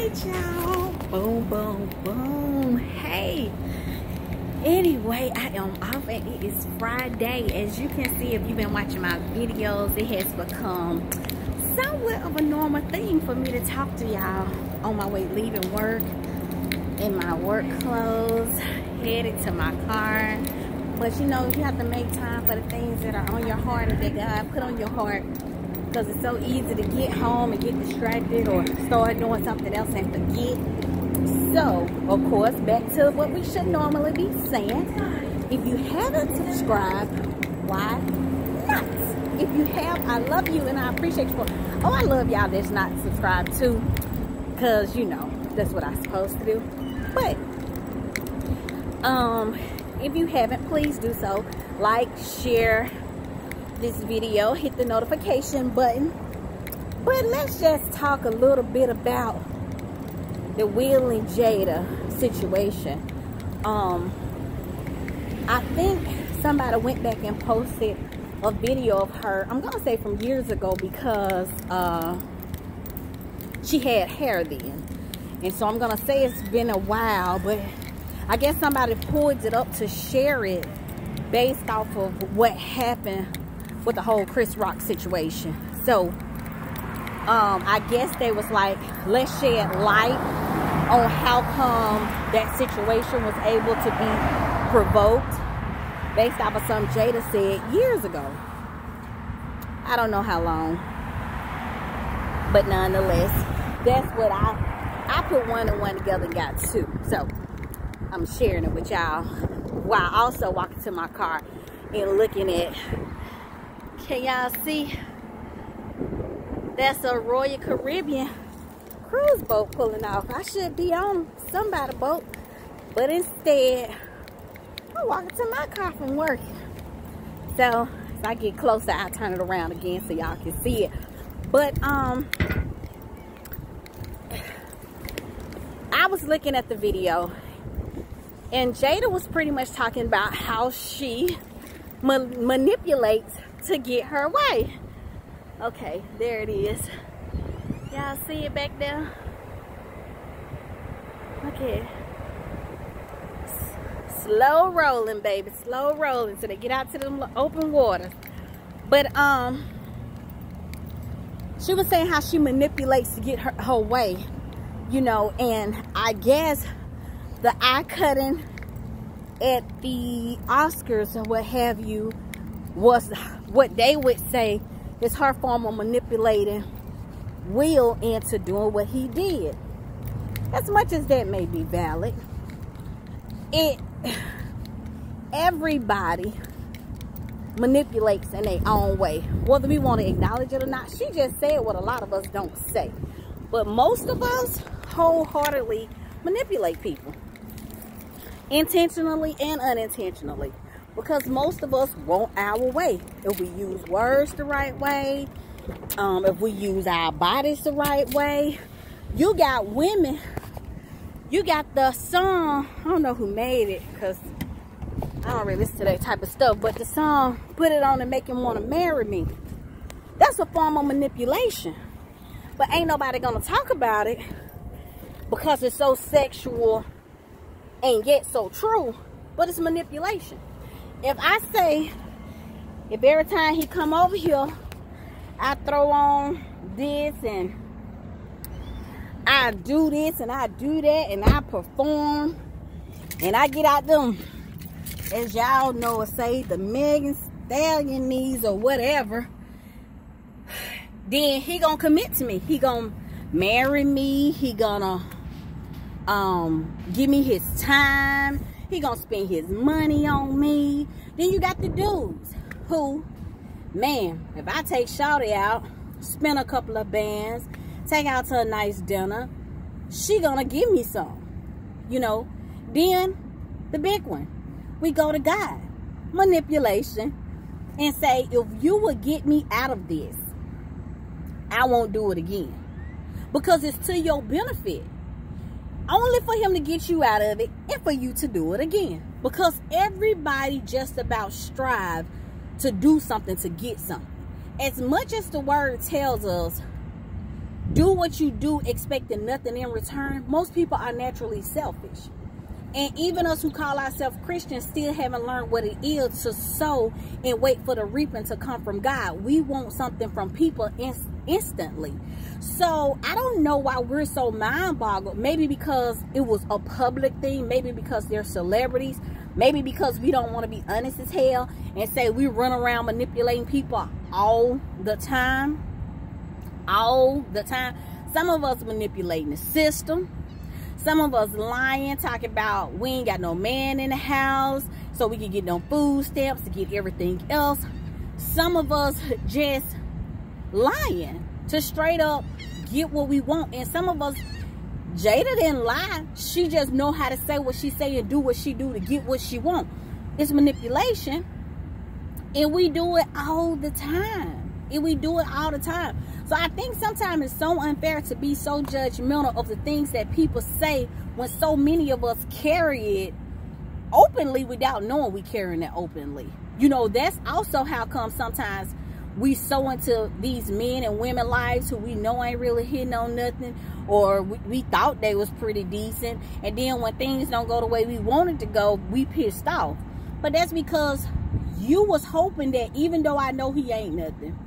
right, y'all. Boom, boom, boom. Hey. Anyway, I am off and it is Friday. As you can see, if you've been watching my videos, it has become somewhat of a normal thing for me to talk to y'all on my way leaving work, in my work clothes, headed to my car. But you know, you have to make time for the things that are on your heart and that God put on your heart, because it's so easy to get home and get distracted or start doing something else and forget. So, of course, back to what we should normally be saying. If you haven't subscribed, why not? If you have, I love you and I appreciate you for. Oh, I love y'all that's not subscribed too, because you know that's what I'm supposed to do. But if you haven't, please do so. Like, share this video, hit the notification button. But let's just talk a little bit about the Will and Jada situation. I think somebody went back and posted a video of her, I'm gonna say from years ago, because she had hair then, and so I'm gonna say it's been a while, but I guess somebody pulled it up to share it based off of what happened with the whole Chris Rock situation. So I guess they was like, let's shed light on how come that situation was able to be provoked based off of something Jada said years ago. I don't know how long, but nonetheless, that's what I put one and one together and got two. So I'm sharing it with y'all while also walking to my car and looking at, can y'all see? That's a Royal Caribbean cruise boat pulling off. I should be on somebody's boat, but instead I'm walking to my car from work. So if I get closer, I'll turn it around again so y'all can see it. But I was looking at the video, and Jada was pretty much talking about how she manipulates to get her way. Okay, there it is. Y'all see it back there? Okay. Slow rolling, baby. Slow rolling till they get out to the open water. But she was saying how she manipulates to get her way, you know, and I guess the eye cutting at the Oscars or what have you was what they would say is her form of manipulating Will into doing what he did. As much as that may be valid, everybody manipulates in their own way, whether we want to acknowledge it or not. She just said what a lot of us don't say, but most of us wholeheartedly manipulate people, intentionally and unintentionally, because most of us want our way. If we use words the right way, if we use our bodies the right way. You got women, you got the song, I don't know who made it, because I don't really listen to that type of stuff, but the song, Put It On and Make Him Want to Marry Me, that's a form of manipulation. But ain't nobody gonna talk about it because it's so sexual and yet so true. But it's manipulation. If I say, if every time he come over here, I throw on this and I do this and I do that and I perform and I get out them, as y'all know, say the Megan Stallion knees or whatever, then he gonna commit to me. He gonna marry me. He gonna give me his time. He gonna spend his money on me. Then you got the dudes who, man, if I take Shawty out, spend a couple of bands, take out to a nice dinner, she gonna give me some, you know. Then the big one, we go to God, manipulation, and say, if you would get me out of this, I won't do it again, because it's to your benefit. Only for him to get you out of it and for you to do it again. Because everybody just about strive to do something to get something. As much as the word tells us do what you do expecting nothing in return, most people are naturally selfish. And even us who call ourselves Christians still haven't learned what it is to sow and wait for the reaping to come from God. We want something from people instantly. So I don't know why we're so mind-boggled. Maybe because it was a public thing. Maybe because they're celebrities. Maybe because we don't want to be honest as hell and say we run around manipulating people all the time. All the time. Some of us manipulating the system. Some of us lying, talking about we ain't got no man in the house so we can get no food stamps to get everything else. Some of us just lying to straight up get what we want. And some of us, Jada didn't lie. She just know how to say what she say and do what she do to get what she want. It's manipulation. And we do it all the time. So I think sometimes it's so unfair to be so judgmental of the things that people say when so many of us carry it openly without knowing we carrying it openly. You know, that's also how come sometimes we sow into these men and women lives who we know ain't really hitting on nothing, or we thought they was pretty decent, and then when things don't go the way we wanted to go, we pissed off. But that's because you was hoping that even though I know he ain't nothing,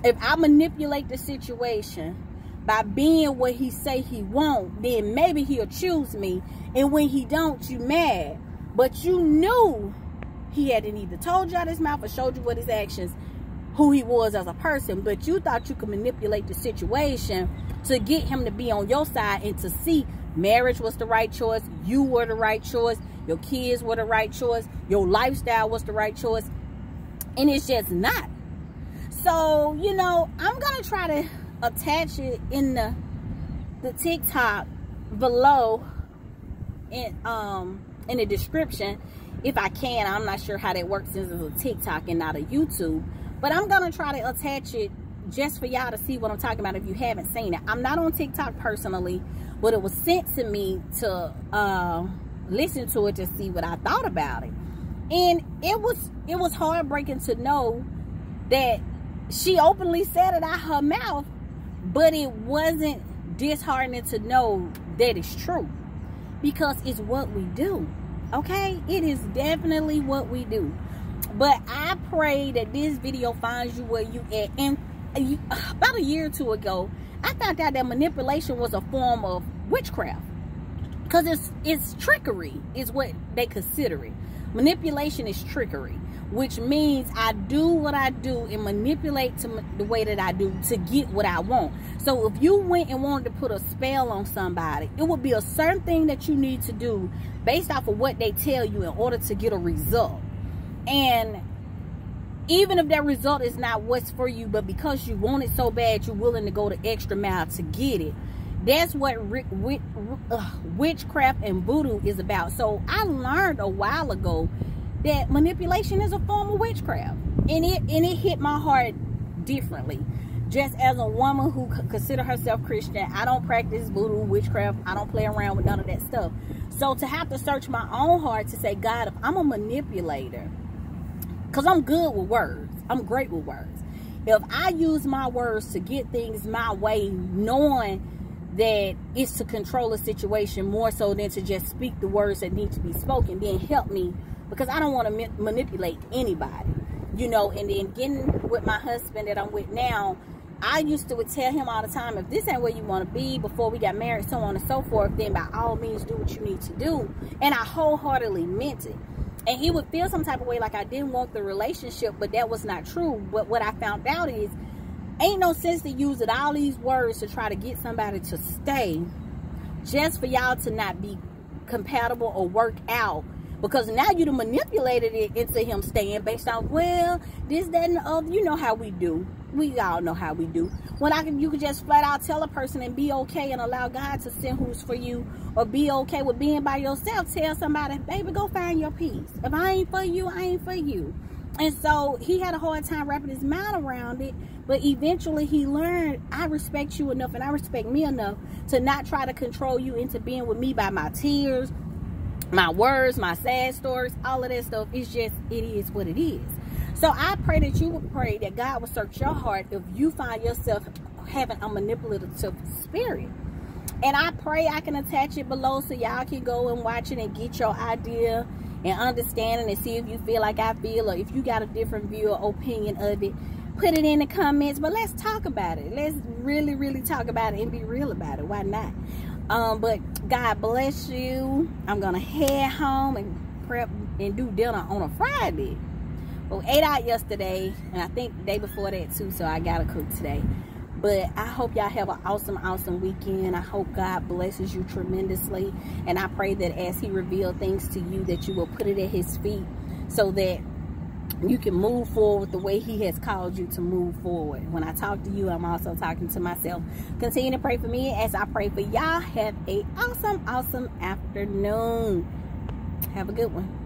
if I manipulate the situation by being what he say he won't, then maybe he'll choose me. And when he don't, you mad. But you knew he hadn't either told you out his mouth or showed you with his actions who he was as a person. But you thought you could manipulate the situation to get him to be on your side and to see marriage was the right choice, you were the right choice, your kids were the right choice, your lifestyle was the right choice. And it's just not. So, you know, I'm going to try to attach it in the TikTok below in the description if I can. I'm not sure how that works since it's a TikTok and not a YouTube. But I'm going to try to attach it just for y'all to see what I'm talking about if you haven't seen it. I'm not on TikTok personally, but it was sent to me to listen to it to see what I thought about it. And it was heartbreaking to know that she openly said it out her mouth, but it wasn't disheartening to know that it's true, because it's what we do. Okay, it is definitely what we do. But I pray that this video finds you where you at. And about a year or two ago, I found out that manipulation was a form of witchcraft, because it's trickery is what they consider it. Manipulation is trickery, which means I do what I do and manipulate the way that I do to get what I want. So if you went and wanted to put a spell on somebody, it would be a certain thing that you need to do based off of what they tell you in order to get a result. And even if that result is not what's for you, but because you want it so bad, you're willing to go the extra mile to get it. That's what witchcraft and voodoo is about. So I learned a while ago that manipulation is a form of witchcraft, and it hit my heart differently. Just as a woman who consider herself Christian, I don't practice voodoo, witchcraft. I don't play around with none of that stuff. So to have to search my own heart to say, God, if I'm a manipulator, because I'm good with words, I'm great with words. If I use my words to get things my way, knowing that it's to control a situation more so than to just speak the words that need to be spoken, then help me, because I don't want to manipulate anybody, you know. And then getting with my husband that I'm with now, I used to tell him all the time, if this ain't where you want to be before we got married, so on and so forth, then by all means do what you need to do. And I wholeheartedly meant it. And he would feel some type of way like I didn't want the relationship, but that was not true. But what I found out is, ain't no sense to use all these words to try to get somebody to stay just for y'all to not be compatible or work out. Because now you done manipulated it into him staying based on, well, this, that, and the other. You know how we do. We all know how we do. When you could just flat out tell a person and be okay and allow God to send who's for you, or be okay with being by yourself. Tell somebody, baby, go find your peace. If I ain't for you, I ain't for you. And so he had a hard time wrapping his mind around it. But eventually he learned, I respect you enough and I respect me enough to not try to control you into being with me by my tears, my words, my sad stories, all of that stuff. It's just, it is what it is. So I pray that you would pray that God will search your heart if you find yourself having a manipulative spirit. And I pray I can attach it below so y'all can go and watch it and get your idea and understanding and see if you feel like I feel, or if you got a different view or opinion of it. Put it in the comments, but let's talk about it. Let's really, really talk about it and be real about it. Why not? But God bless you. I'm going to head home and prep and do dinner on a Friday. Well, ate out yesterday, and I think the day before that too, so I got to cook today. But I hope y'all have an awesome, awesome weekend. I hope God blesses you tremendously. And I pray that as he reveals things to you, that you will put it at his feet so that you can move forward the way he has called you to move forward. When I talk to you, I'm also talking to myself. Continue to pray for me as I pray for y'all. Have an awesome, awesome afternoon. Have a good one.